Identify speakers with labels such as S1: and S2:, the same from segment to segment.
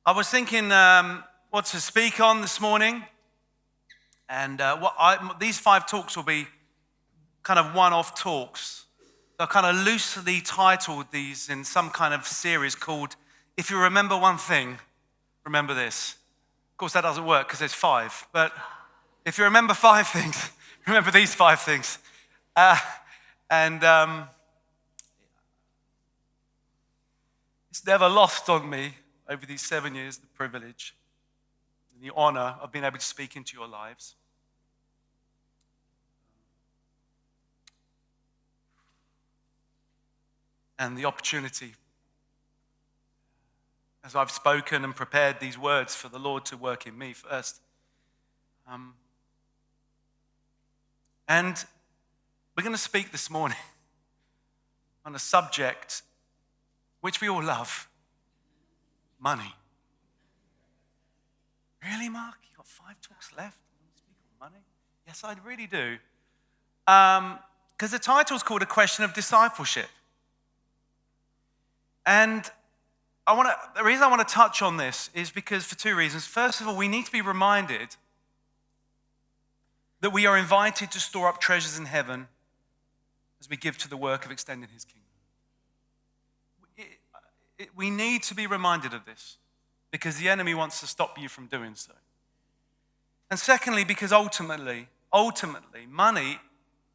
S1: I was thinking what to speak on this morning, and these 5 talks will be kind of one-off talks. I kind of loosely titled these in some kind of series called, If You Remember One Thing, Remember This. Of course, that doesn't work because there's 5, but if you remember 5 things, remember these 5 things. It's never lost on me over these 7 years, the privilege and the honor of being able to speak into your lives. And the opportunity, as I've spoken and prepared these words for the Lord to work in me first. And we're going to speak this morning on a subject which we all love. Money. Really, Mark? You got 5 talks left? You want to speak on money? Yes, I really do. Because the title's called A Question of Discipleship. And the reason I want to touch on this is because for 2 reasons. First of all, we need to be reminded that we are invited to store up treasures in heaven as we give to the work of extending his kingdom. We need to be reminded of this because the enemy wants to stop you from doing so. And secondly, because ultimately, money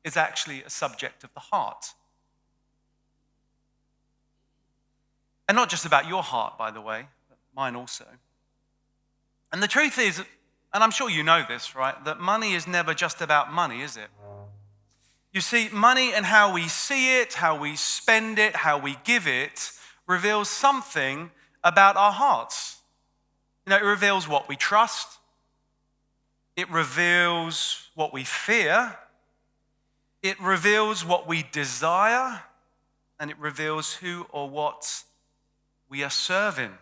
S1: is actually a subject of the heart. And not just about your heart, by the way, but mine also. And the truth is, and I'm sure you know this, right, that money is never just about money, is it? You see, money and how we see it, how we spend it, how we give it, reveals something about our hearts. You know, it reveals what we trust. It reveals what we fear. It reveals what we desire. And it reveals who or what we are serving.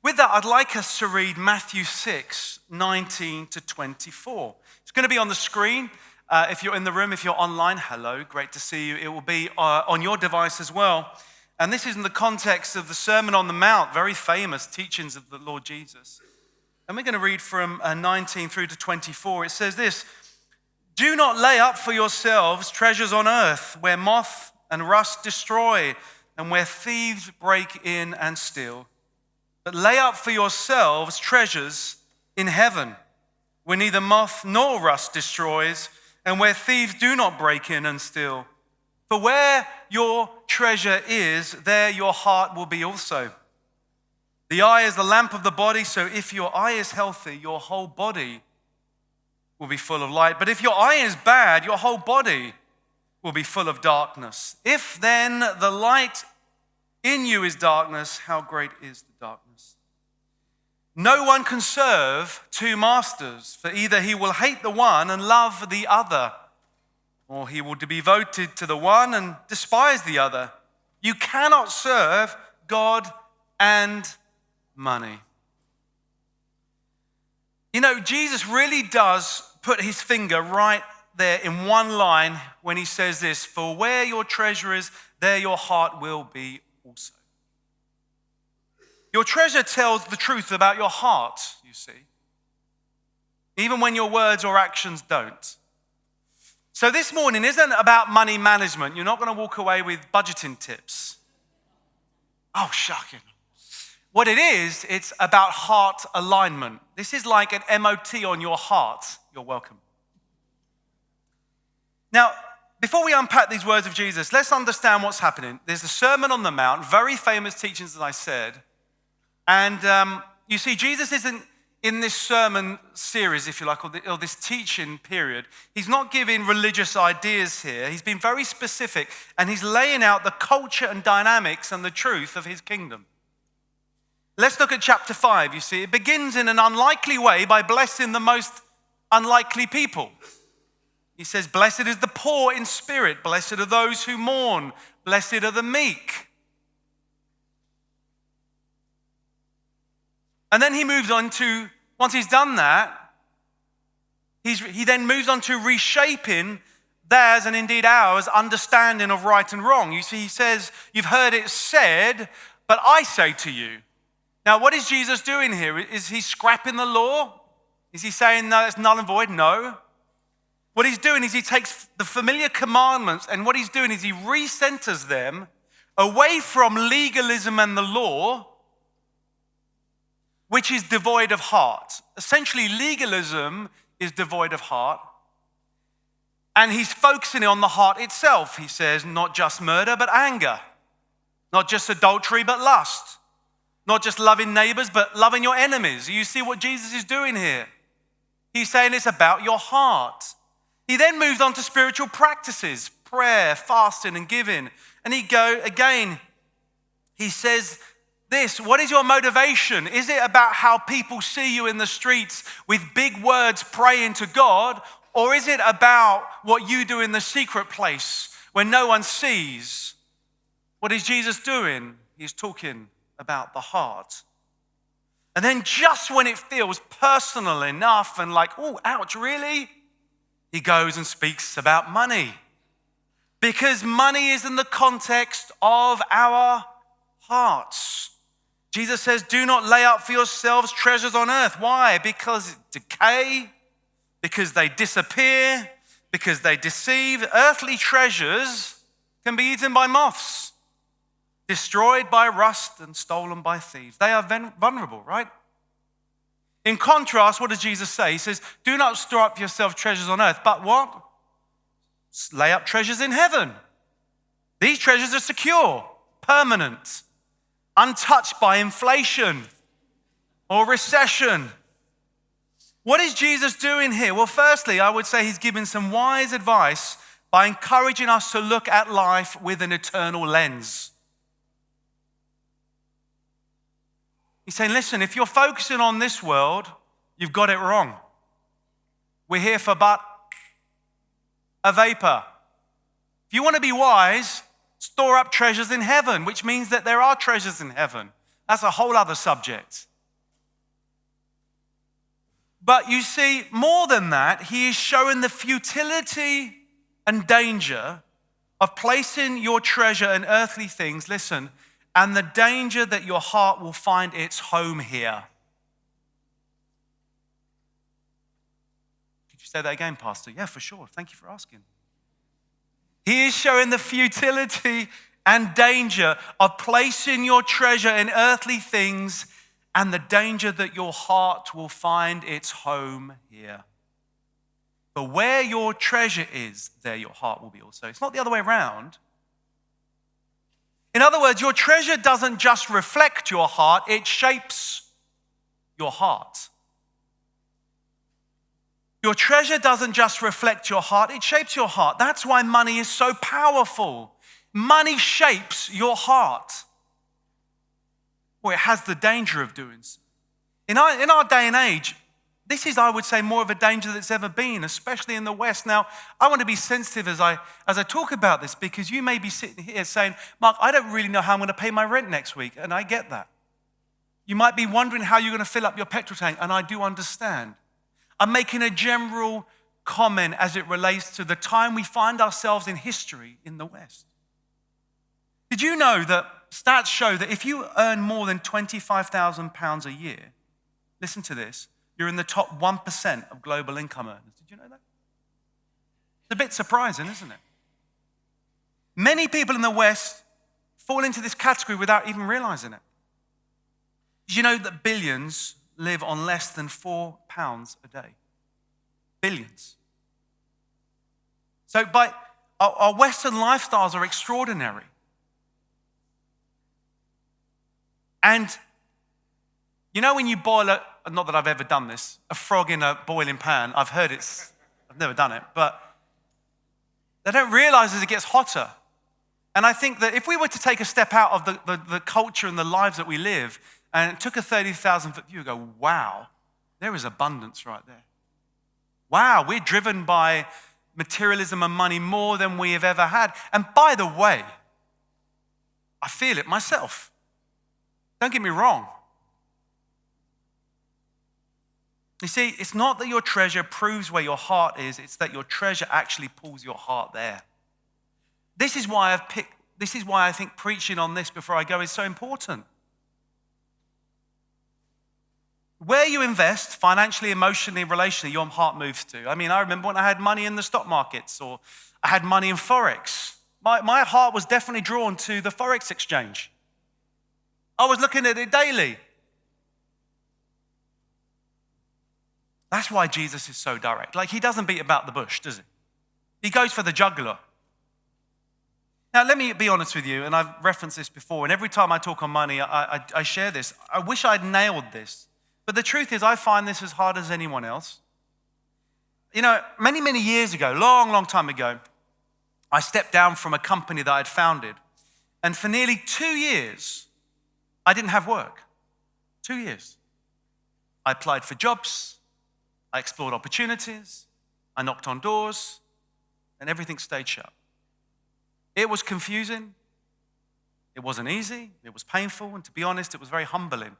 S1: With that, I'd like us to read Matthew 6, 19 to 24. It's going to be on the screen. If you're in the room, if you're online, hello, great to see you. It will be on your device as well. And this is in the context of the Sermon on the Mount, very famous teachings of the Lord Jesus. And we're going to read from 19 through to 24. It says this: "Do not lay up for yourselves treasures on earth, where moth and rust destroy, and where thieves break in and steal. But lay up for yourselves treasures in heaven, where neither moth nor rust destroys, and where thieves do not break in and steal. For where your treasure is, there your heart will be also. The eye is the lamp of the body, so if your eye is healthy, your whole body will be full of light. But if your eye is bad, your whole body will be full of darkness. If then the light in you is darkness, how great is the darkness? No one can serve 2 masters, for either he will hate the one and love the other, or he will be devoted to the one and despise the other. You cannot serve God and money." You know, Jesus really does put his finger right there in one line when he says this: "For where your treasure is, there your heart will be also." Your treasure tells the truth about your heart, you see, even when your words or actions don't. So this morning isn't about money management. You're not going to walk away with budgeting tips. Oh, shocking. What it is, it's about heart alignment. This is like an MOT on your heart. You're welcome. Now, before we unpack these words of Jesus, let's understand what's happening. There's the Sermon on the Mount, very famous teachings, as I said. And you see, Jesus isn't in this sermon series, if you like, or this teaching period. He's not giving religious ideas here. He's been very specific, and he's laying out the culture and dynamics and the truth of his kingdom. Let's look at chapter 5, you see. It begins in an unlikely way by blessing the most unlikely people. He says, "Blessed is the poor in spirit. Blessed are those who mourn. Blessed are the meek." And then he moves on to, once he's done that, he then moves on to reshaping theirs and indeed ours understanding of right and wrong. You see, he says, "You've heard it said, but I say to you." Now, what is Jesus doing here? Is he scrapping the law? Is he saying, no, it's null and void? No. What he's doing is he takes the familiar commandments, and what he's doing is he recenters them away from legalism and the law, which is devoid of heart. Essentially, legalism is devoid of heart. And he's focusing on the heart itself. He says, not just murder, but anger. Not just adultery, but lust. Not just loving neighbors, but loving your enemies. You see what Jesus is doing here? He's saying it's about your heart. He then moves on to spiritual practices, prayer, fasting, and giving. And he says this, what is your motivation? Is it about how people see you in the streets with big words praying to God? Or is it about what you do in the secret place when no one sees? What is Jesus doing? He's talking about the heart. And then just when it feels personal enough and like, oh, ouch, really? He goes and speaks about money. Because money is in the context of our hearts. Jesus says, do not lay up for yourselves treasures on earth. Why? Because decay, because they disappear, because they deceive. Earthly treasures can be eaten by moths, destroyed by rust and stolen by thieves. They are vulnerable, right? In contrast, what does Jesus say? He says, do not store up for yourself treasures on earth, but what? Lay up treasures in heaven. These treasures are secure, permanent, untouched by inflation or recession. What is Jesus doing here? Well, firstly, I would say he's giving some wise advice by encouraging us to look at life with an eternal lens. He's saying, listen, if you're focusing on this world, you've got it wrong. We're here for but a vapor. If you want to be wise, store up treasures in heaven, which means that there are treasures in heaven. That's a whole other subject. But you see, more than that, he is showing the futility and danger of placing your treasure in earthly things, listen, and the danger that your heart will find its home here. Could you say that again, Pastor? Yeah, for sure. Thank you for asking. He is showing the futility and danger of placing your treasure in earthly things and the danger that your heart will find its home here. But where your treasure is, there your heart will be also. It's not the other way around. In other words, your treasure doesn't just reflect your heart, it shapes your heart. Your treasure doesn't just reflect your heart, it shapes your heart. That's why money is so powerful. Money shapes your heart. Well, it has the danger of doing so. In our day and age, this is, I would say, more of a danger that's ever been, especially in the West. Now, I want to be sensitive as I talk about this, because you may be sitting here saying, Mark, I don't really know how I'm going to pay my rent next week, and I get that. You might be wondering how you're going to fill up your petrol tank, and I do understand. I'm making a general comment as it relates to the time we find ourselves in history in the West. Did you know that stats show that if you earn more than £25,000 a year, listen to this, you're in the top 1% of global income earners. Did you know that? It's a bit surprising, isn't it? Many people in the West fall into this category without even realizing it. Did you know that billions live on less than £4 a day? Billions. So our Western lifestyles are extraordinary. And you know when you boil not that I've ever done this, a frog in a boiling pan, I've never done it, but they don't realize as it gets hotter. And I think that if we were to take a step out of the culture and the lives that we live, and took a 30,000-foot view, go, wow, there is abundance right there. Wow, we're driven by materialism and money more than we have ever had. And by the way, I feel it myself. Don't get me wrong. You see, it's not that your treasure proves where your heart is, it's that your treasure actually pulls your heart there. This is why I think preaching on this before I go is so important. Where you invest financially, emotionally, relationally, your heart moves to. I mean, I remember when I had money in the stock markets or I had money in Forex. My heart was definitely drawn to the Forex exchange. I was looking at it daily. That's why Jesus is so direct. Like, he doesn't beat about the bush, does he? He goes for the jugular. Now, let me be honest with you, and I've referenced this before, and every time I talk on money, I share this. I wish I'd nailed this. But the truth is, I find this as hard as anyone else. You know, many, many years ago, long time ago, I stepped down from a company that I'd founded. And for nearly 2 years, I didn't have work. 2 years. I applied for jobs. I explored opportunities. I knocked on doors. And everything stayed shut. It was confusing. It wasn't easy. It was painful. And to be honest, it was very humbling.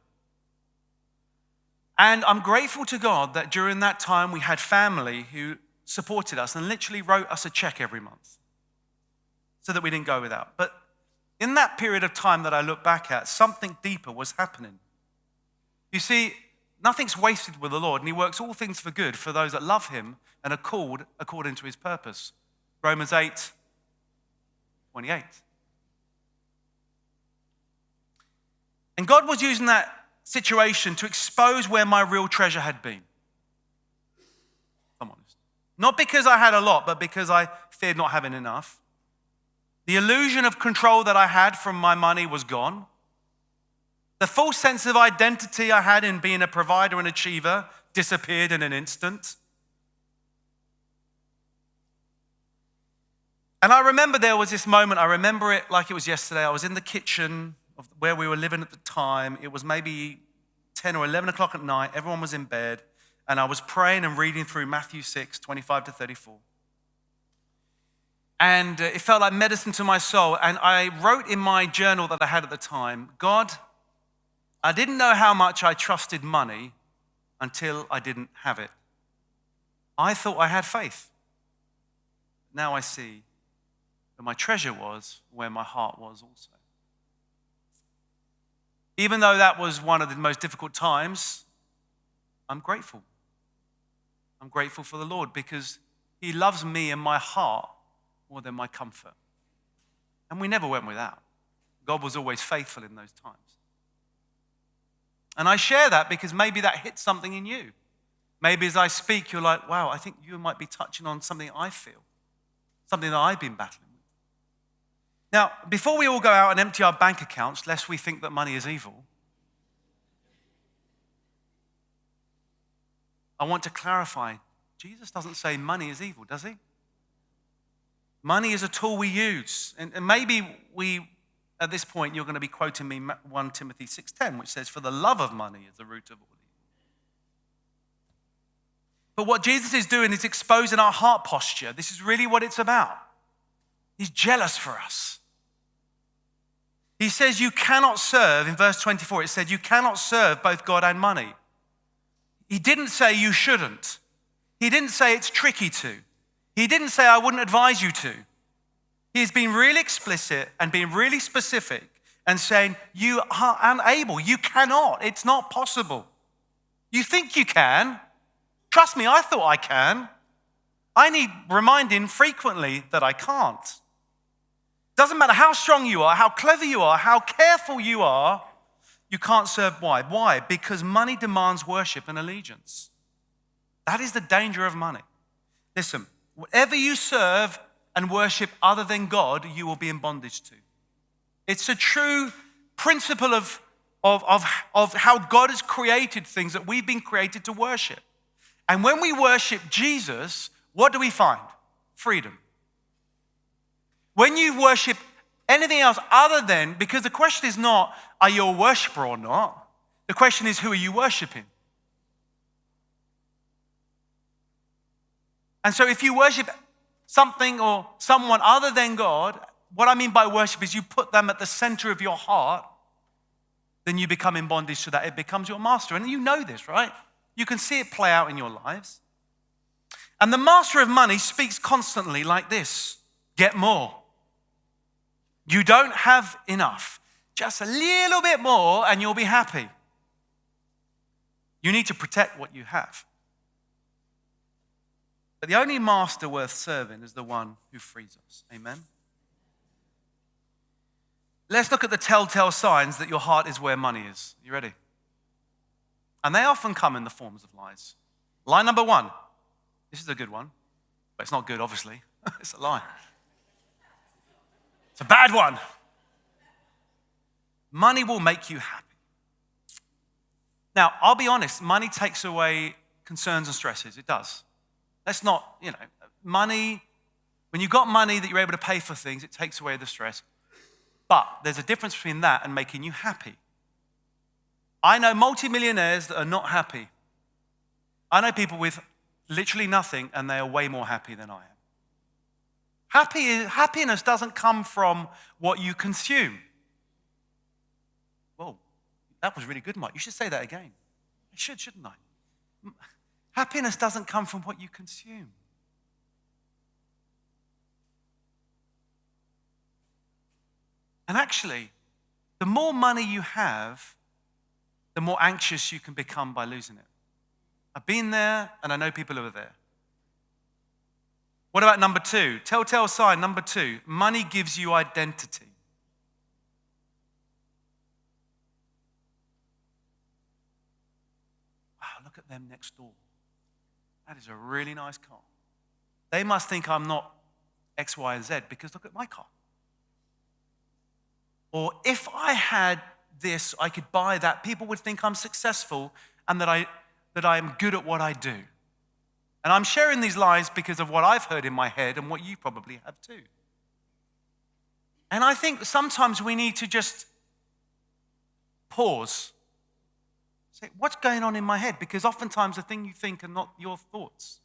S1: And I'm grateful to God that during that time we had family who supported us and literally wrote us a check every month so that we didn't go without. But in that period of time that I look back at, something deeper was happening. You see, nothing's wasted with the Lord, and he works all things for good for those that love him and are called according to his purpose. Romans 8:28. And God was using that situation to expose where my real treasure had been. If I'm honest. Not because I had a lot, but because I feared not having enough. The illusion of control that I had from my money was gone. The false sense of identity I had in being a provider and achiever disappeared in an instant. And I remember there was this moment, I remember it like it was yesterday. I was in the kitchen of where we were living at the time. It was maybe 10 or 11 o'clock at night. Everyone was in bed. And I was praying and reading through Matthew 6:25-34. And it felt like medicine to my soul. And I wrote in my journal that I had at the time, God, I didn't know how much I trusted money until I didn't have it. I thought I had faith. Now I see that my treasure was where my heart was also. Even though that was one of the most difficult times, I'm grateful. I'm grateful for the Lord because he loves me and my heart more than my comfort. And we never went without. God was always faithful in those times. And I share that because maybe that hits something in you. Maybe as I speak, you're like, wow, I think you might be touching on something I feel, something that I've been battling with. Now, before we all go out and empty our bank accounts, lest we think that money is evil, I want to clarify, Jesus doesn't say money is evil, does he? Money is a tool we use. And maybe at this point, you're going to be quoting me 1 Timothy 6:10, which says, for the love of money is the root of all evil. But what Jesus is doing is exposing our heart posture. This is really what it's about. He's jealous for us. He says you cannot serve, in verse 24, it said you cannot serve both God and money. He didn't say you shouldn't. He didn't say it's tricky to. He didn't say I wouldn't advise you to. He's been really explicit and being really specific and saying you are unable, you cannot, it's not possible. You think you can. Trust me, I thought I can. I need reminding frequently that I can't. Doesn't matter how strong you are, how clever you are, how careful you are, you can't serve. Why? Why? Because money demands worship and allegiance. That is the danger of money. Listen, whatever you serve and worship other than God, you will be in bondage to. It's a true principle of how God has created things that we've been created to worship. And when we worship Jesus, what do we find? Freedom. When you worship anything else other than, because the question is not, are you a worshiper or not? The question is, who are you worshiping? And so if you worship something or someone other than God, what I mean by worship is you put them at the center of your heart, then you become in bondage to that. It becomes your master. And you know this, right? You can see it play out in your lives. And the master of money speaks constantly like this: get more. You don't have enough. Just a little bit more and you'll be happy. You need to protect what you have. But the only master worth serving is the one who frees us. Amen? Let's look at the telltale signs that your heart is where money is. You ready? And they often come in the forms of lies. Lie number 1. This is a good one, but it's not good, obviously. It's a lie. It's a bad one. Money will make you happy. Now, I'll be honest, money takes away concerns and stresses. It does. Let's not, money, when you've got money that you're able to pay for things, it takes away the stress. But there's a difference between that and making you happy. I know multimillionaires that are not happy. I know people with literally nothing and they are way more happy than I am. Happiness doesn't come from what you consume. Whoa, that was really good, Mike. You should say that again. I should, shouldn't I? Happiness doesn't come from what you consume. And actually, the more money you have, the more anxious you can become by losing it. I've been there, and I know people who are there. What about number 2? Telltale sign number 2, money gives you identity. Wow, look at them next door. That is a really nice car. They must think I'm not X, Y, and Z because look at my car. Or if I had this, I could buy that. People would think I'm successful and that I am good at what I do. And I'm sharing these lies because of what I've heard in my head and what you probably have too. And I think sometimes we need to just pause. Say, what's going on in my head? Because oftentimes the thing you think are not your thoughts.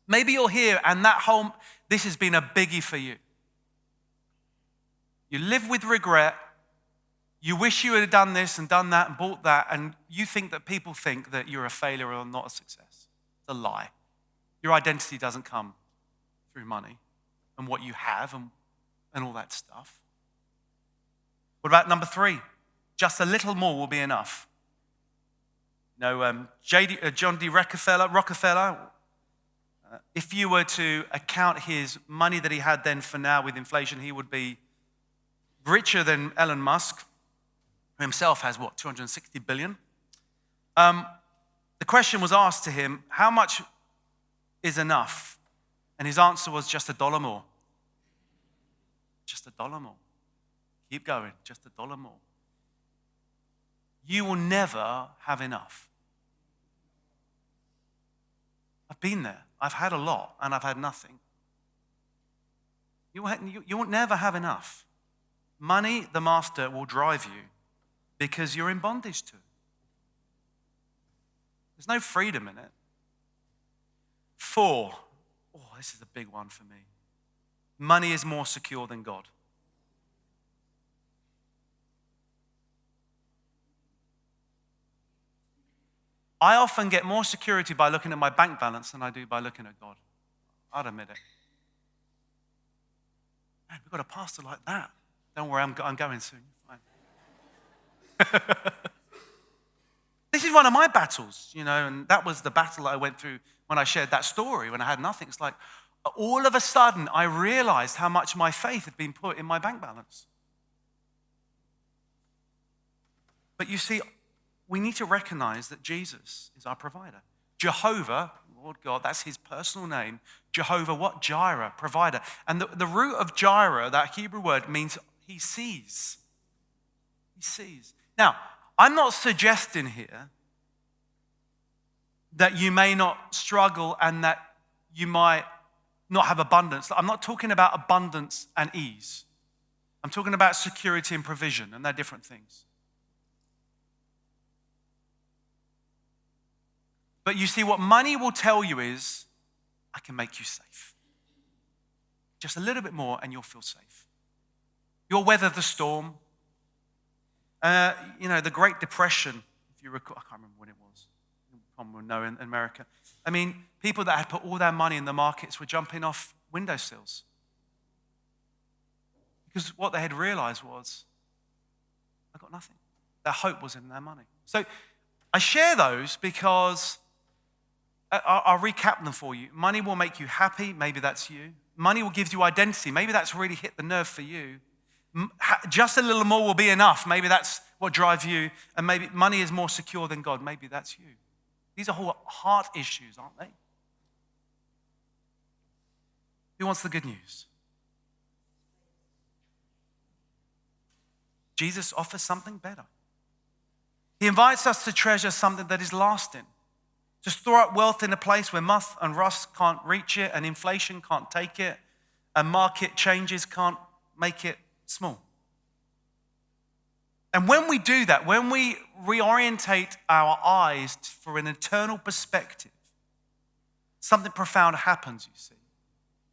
S1: Maybe you're here and this has been a biggie for you. You live with regret. You wish you had done this and done that and bought that, and you think that people think that you're a failure or not a success. It's a lie. Your identity doesn't come through money and what you have and all that stuff. What about number 3? Just a little more will be enough. John D. Rockefeller, if you were to account his money that he had then for now with inflation, he would be richer than Elon Musk, who himself has, 260 billion? The question was asked to him, how much is enough? And his answer was just $1 more. Just $1 more. Keep going, just $1 more. You will never have enough. I've been there. I've had a lot and I've had nothing. You will never have enough. Money, the master, will drive you because you're in bondage to it. There's no freedom in it. 4, this is a big one for me. Money is more secure than God. I often get more security by looking at my bank balance than I do by looking at God. I'd admit it. Man, we've got a pastor like that. Don't worry, I'm going soon. Fine. This is one of my battles, and that was the battle that I went through when I shared that story, when I had nothing. It's like all of a sudden I realized how much my faith had been put in my bank balance. But you see, we need to recognize that Jesus is our provider. Jehovah, Lord God, that's his personal name. Jehovah, what? Jireh, provider. And the root of Jireh, that Hebrew word, means he sees. He sees. Now, I'm not suggesting here that you may not struggle and that you might not have abundance. I'm not talking about abundance and ease. I'm talking about security and provision, and they're different things. But you see, what money will tell you is, I can make you safe. Just a little bit more and you'll feel safe. You'll weather the storm. The Great Depression, if you recall, I can't remember when it was. Tom will know in America. I mean, people that had put all their money in the markets were jumping off windowsills. Because what they had realized was, I got nothing. Their hope was in their money. So I share those because I'll recap them for you. Money will make you happy. Maybe that's you. Money will give you identity. Maybe that's really hit the nerve for you. Just a little more will be enough. Maybe that's what drives you. And maybe money is more secure than God. Maybe that's you. These are whole heart issues, aren't they? Who wants the good news? Jesus offers something better. He invites us to treasure something that is lasting. To store up wealth in a place where moth and rust can't reach it, and inflation can't take it, and market changes can't make it small. And when we do that, when we reorientate our eyes for an eternal perspective, something profound happens, you see.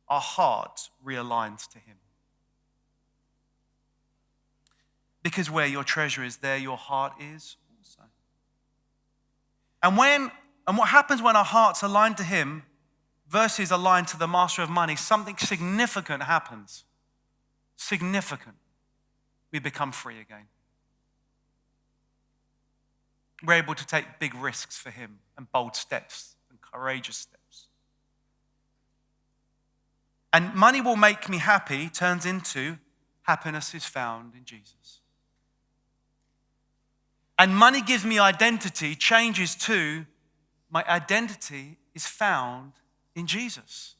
S1: Our heart realigns to him. Because where your treasure is, there your heart is also. And what happens when our hearts align to him versus aligned to the master of money, something significant happens. Significant. We become free again. We're able to take big risks for him and bold steps and courageous steps. And money will make me happy turns into happiness is found in Jesus. And money gives me identity changes to my identity is found in Jesus.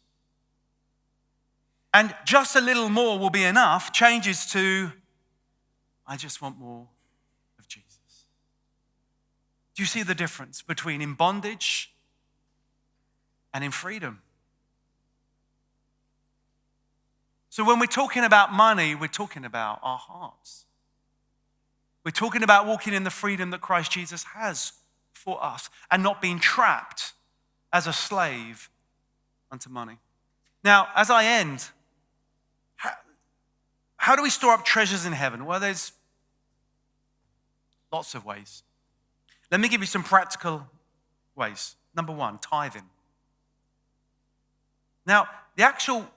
S1: And just a little more will be enough changes to I just want more of Jesus. Do you see the difference between in bondage and in freedom? So when we're talking about money, we're talking about our hearts. We're talking about walking in the freedom that Christ Jesus has for us and not being trapped as a slave unto money. Now, as I end, how do we store up treasures in heaven? Well, there's lots of ways. Let me give you some practical ways. Number one, tithing. Now, the actual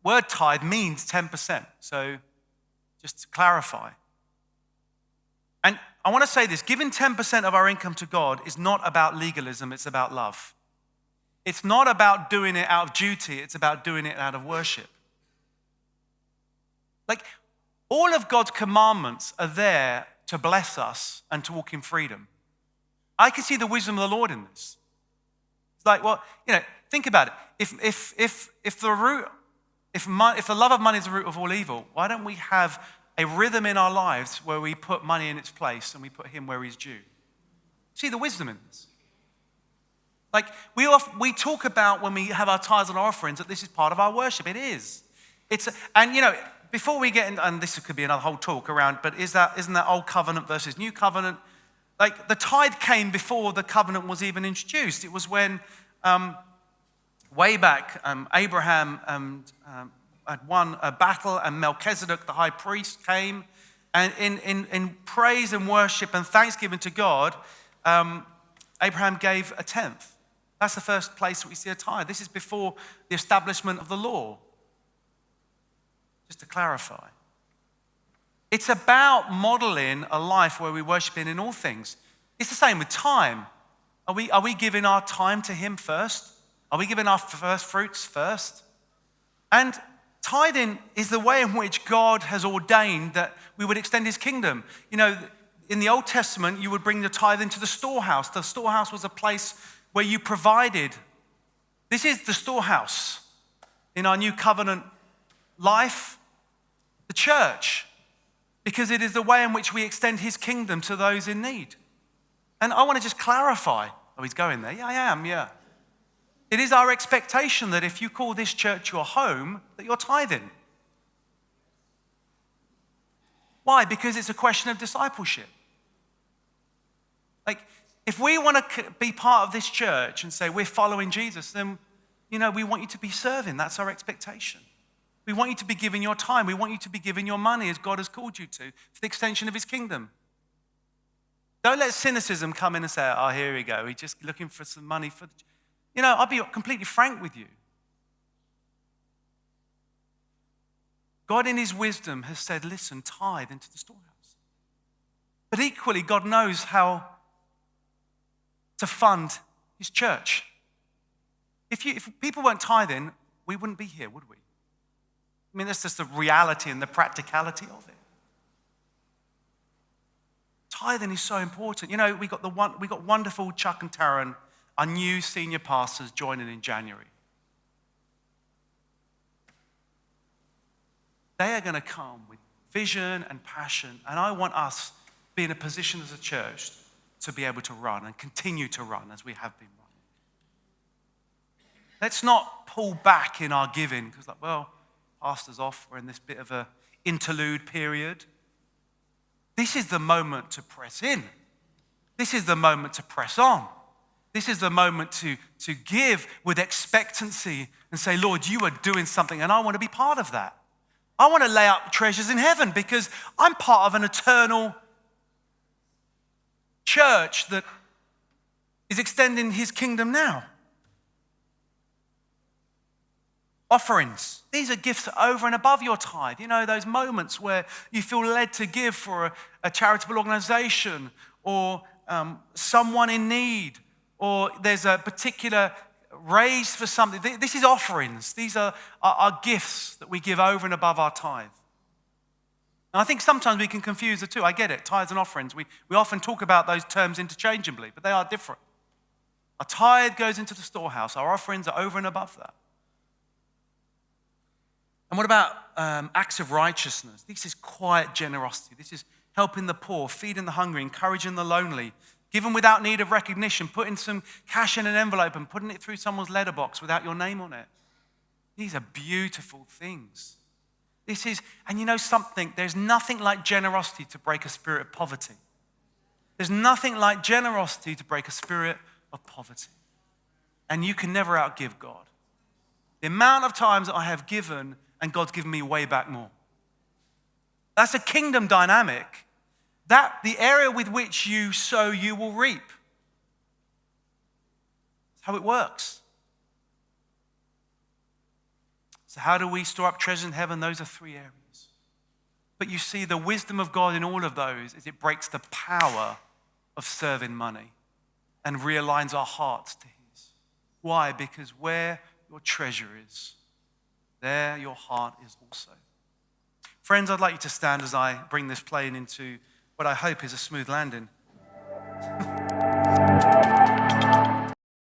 S1: word tithe means 10%. So just to clarify. And I want to say this, giving 10% of our income to God is not about legalism, it's about love. It's not about doing it out of duty, it's about doing it out of worship. Like, all of God's commandments are there to bless us and to walk in freedom. I can see the wisdom of the Lord in this. It's like, well, think about it. If the love of money is the root of all evil, why don't we have a rhythm in our lives where we put money in its place and we put him where he's due? See the wisdom in this? Like, we talk about when we have our tithes and our offerings that this is part of our worship. It is. Before we get in, and this could be another whole talk around, but isn't that old covenant versus new covenant? Like, the tithe came before the covenant was even introduced. It was when way back Abraham had won a battle, and Melchizedek, the high priest, came, and in praise and worship and thanksgiving to God, Abraham gave a tenth. That's the first place that we see a tithe. This is before the establishment of the law. Just to clarify. It's about modeling a life where we worship him in all things. It's the same with time. Are we giving our time to him first? Are we giving our first fruits first? And tithing is the way in which God has ordained that we would extend his kingdom. In the Old Testament, you would bring the tithe into the storehouse. The storehouse was a place where you provided. This is the storehouse in our new covenant life, the church, because it is the way in which we extend his kingdom to those in need. And I want to just clarify. Oh, he's going there. Yeah, I am, yeah. It is our expectation that if you call this church your home, that you're tithing. Why? Because it's a question of discipleship. Like, if we want to be part of this church and say we're following Jesus, then, we want you to be serving. That's our expectation. We want you to be giving your time. We want you to be giving your money as God has called you to for the extension of his kingdom. Don't let cynicism come in and say, oh, here we go. We're just looking for some money for I'll be completely frank with you. God in his wisdom has said, listen, tithe into the storehouse. But equally, God knows how to fund his church. If people weren't tithing, we wouldn't be here, would we? I mean, that's just the reality and the practicality of it. Tithing is so important. You know, we got wonderful Chuck and Taryn, our new senior pastors, joining in January. They are going to come with vision and passion, and I want us to be in a position as a church to be able to run and continue to run as we have been running. Let's not pull back in our giving because, pastor's off, we're in this bit of an interlude period. This is the moment to press in. This is the moment to press on. This is the moment to give with expectancy and say, Lord, you are doing something and I want to be part of that. I want to lay up treasures in heaven because I'm part of an eternal church that is extending his kingdom now. Offerings. These are gifts over and above your tithe. You know, those moments where you feel led to give for a charitable organization or someone in need, or there's a particular raise for something. This is offerings. These are gifts that we give over and above our tithe. And I think sometimes we can confuse the two. I get it, tithes and offerings. We often talk about those terms interchangeably, but they are different. A tithe goes into the storehouse. Our offerings are over and above that. And what about acts of righteousness? This is quiet generosity. This is helping the poor, feeding the hungry, encouraging the lonely, giving without need of recognition, putting some cash in an envelope and putting it through someone's letterbox without your name on it. These are beautiful things. And you know something, there's nothing like generosity to break a spirit of poverty. There's nothing like generosity to break a spirit of poverty. And you can never outgive God. The amount of times that I have given and God's given me way back more. That's a kingdom dynamic. That the area with which you sow, you will reap. That's how it works. So how do we store up treasures in heaven? Those are three areas. But you see the wisdom of God in all of those is it breaks the power of serving money and realigns our hearts to his. Why? Because where your treasure is, there your heart is also. Friends, I'd like you to stand as I bring this plane into what I hope is a smooth landing.